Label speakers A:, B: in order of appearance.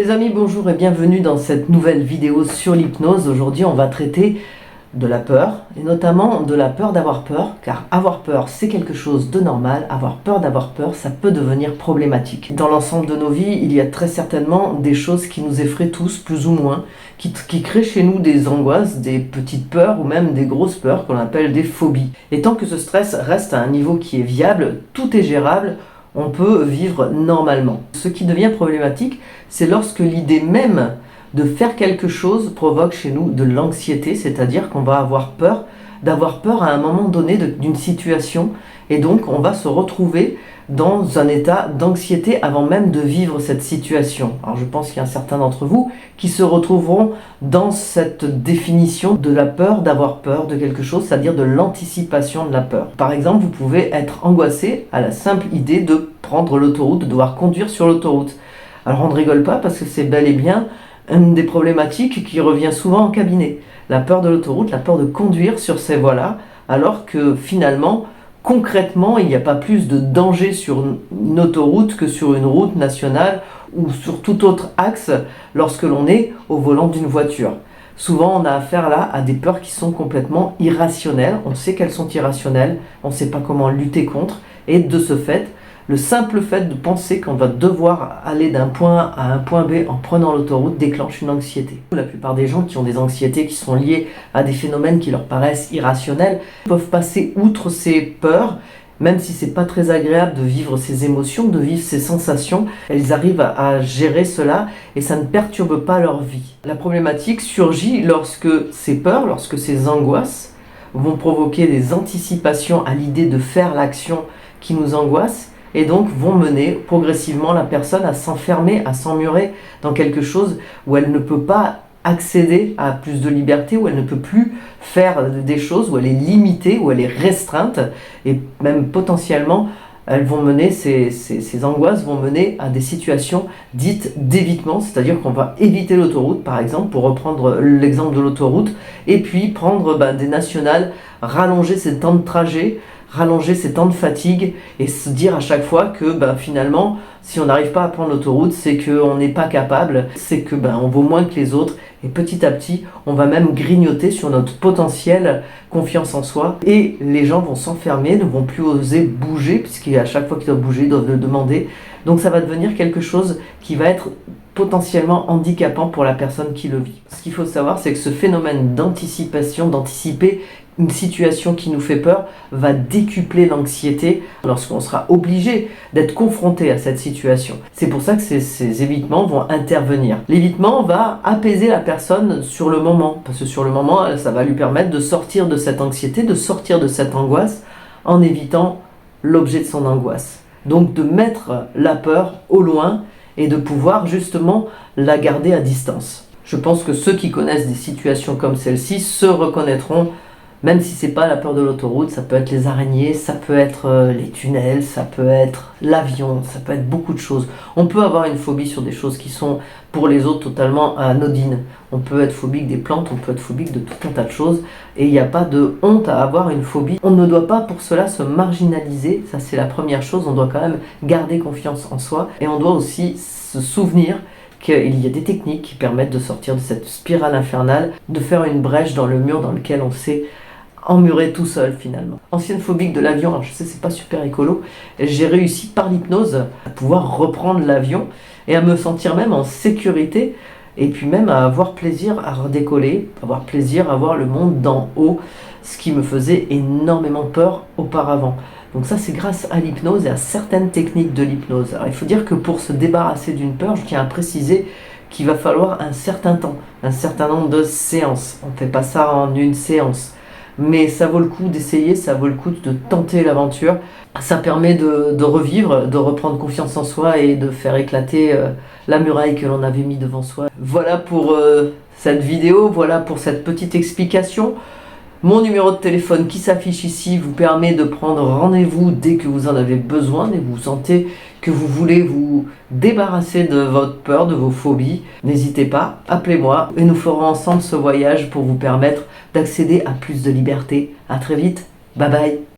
A: Les amis, bonjour et bienvenue dans cette nouvelle vidéo sur l'hypnose. Aujourd'hui, on va traiter de la peur, et notamment de la peur d'avoir peur, car avoir peur, c'est quelque chose de normal. Avoir peur d'avoir peur, ça peut devenir problématique. Dans l'ensemble de nos vies, il y a très certainement des choses qui nous effraient tous, plus ou moins, qui créent chez nous des angoisses, des petites peurs ou même des grosses peurs qu'on appelle des phobies. Et tant que ce stress reste à un niveau qui est viable, tout est gérable, on peut vivre normalement. Ce qui devient problématique, c'est lorsque l'idée même de faire quelque chose provoque chez nous de l'anxiété, c'est-à-dire qu'on va avoir peur d'avoir peur à un moment donné d'une situation, et donc on va se retrouver dans un état d'anxiété avant même de vivre cette situation. Alors je pense qu'il y a un certain d'entre vous qui se retrouveront dans cette définition de la peur d'avoir peur de quelque chose, c'est-à-dire de l'anticipation de la peur. Par exemple, vous pouvez être angoissé à la simple idée de prendre l'autoroute, de devoir conduire sur l'autoroute. Alors on ne rigole pas parce que c'est bel et bien une des problématiques qui revient souvent en cabinet. La peur de l'autoroute, la peur de conduire sur ces voies-là, alors que finalement, concrètement, il n'y a pas plus de danger sur une autoroute que sur une route nationale ou sur tout autre axe lorsque l'on est au volant d'une voiture. Souvent, on a affaire là à des peurs qui sont complètement irrationnelles. On sait qu'elles sont irrationnelles, on ne sait pas comment lutter contre, et de ce fait, le simple fait de penser qu'on va devoir aller d'un point A à un point B en prenant l'autoroute déclenche une anxiété. La plupart des gens qui ont des anxiétés qui sont liées à des phénomènes qui leur paraissent irrationnels peuvent passer outre ces peurs, même si c'est pas très agréable de vivre ces émotions, de vivre ces sensations, elles arrivent à gérer cela et ça ne perturbe pas leur vie. La problématique surgit lorsque ces peurs, lorsque ces angoisses vont provoquer des anticipations à l'idée de faire l'action qui nous angoisse, et donc vont mener progressivement la personne à s'enfermer, à s'emmurer dans quelque chose où elle ne peut pas accéder à plus de liberté, où elle ne peut plus faire des choses, où elle est limitée, où elle est restreinte, et même potentiellement, elles vont mener, ces angoisses vont mener à des situations dites d'évitement, c'est-à-dire qu'on va éviter l'autoroute, par exemple, pour reprendre l'exemple de l'autoroute, et puis prendre des nationales, rallonger ses temps de trajet, rallonger ses temps de fatigue et se dire à chaque fois que finalement, si on n'arrive pas à prendre l'autoroute, c'est qu'on n'est pas capable, c'est que on vaut moins que les autres, et petit à petit, on va même grignoter sur notre potentielle confiance en soi, et les gens vont s'enfermer, ne vont plus oser bouger, puisqu'à chaque fois qu'ils doivent bouger, ils doivent le demander. Donc ça va devenir quelque chose qui va être potentiellement handicapant pour la personne qui le vit. Ce qu'il faut savoir, c'est que ce phénomène d'anticipation, d'anticiper une situation qui nous fait peur, va décupler l'anxiété lorsqu'on sera obligé d'être confronté à cette situation. C'est pour ça que ces évitements vont intervenir. L'évitement va apaiser la personne sur le moment, parce que sur le moment, ça va lui permettre de sortir de cette anxiété, de sortir de cette angoisse, en évitant l'objet de son angoisse. Donc de mettre la peur au loin et de pouvoir justement la garder à distance. Je pense que ceux qui connaissent des situations comme celle-ci se reconnaîtront. Même si c'est pas la peur de l'autoroute, ça peut être les araignées, ça peut être les tunnels, ça peut être l'avion, ça peut être beaucoup de choses. On peut avoir une phobie sur des choses qui sont pour les autres totalement anodines. On peut être phobique des plantes, on peut être phobique de tout un tas de choses, et il n'y a pas de honte à avoir une phobie. On ne doit pas pour cela se marginaliser, ça c'est la première chose, on doit quand même garder confiance en soi, et on doit aussi se souvenir qu'il y a des techniques qui permettent de sortir de cette spirale infernale, de faire une brèche dans le mur dans lequel on s'est emmuré tout seul finalement. Ancienne phobique de l'avion, alors je sais c'est pas super écolo, j'ai réussi par l'hypnose à pouvoir reprendre l'avion et à me sentir même en sécurité, et puis même à avoir plaisir à redécoller, avoir plaisir à voir le monde d'en haut, ce qui me faisait énormément peur auparavant. Donc ça c'est grâce à l'hypnose et à certaines techniques de l'hypnose. Alors il faut dire que pour se débarrasser d'une peur, je tiens à préciser qu'il va falloir un certain temps, un certain nombre de séances. On ne fait pas ça en une séance. Mais ça vaut le coup d'essayer, ça vaut le coup de tenter l'aventure. Ça permet de revivre, de reprendre confiance en soi et de faire éclater la muraille que l'on avait mis devant soi. Voilà pour cette vidéo, voilà pour cette petite explication. Mon numéro de téléphone qui s'affiche ici vous permet de prendre rendez-vous dès que vous en avez besoin, dès que vous sentez que vous voulez vous débarrasser de votre peur, de vos phobies. N'hésitez pas, appelez-moi et nous ferons ensemble ce voyage pour vous permettre d'accéder à plus de liberté. À très vite, bye bye.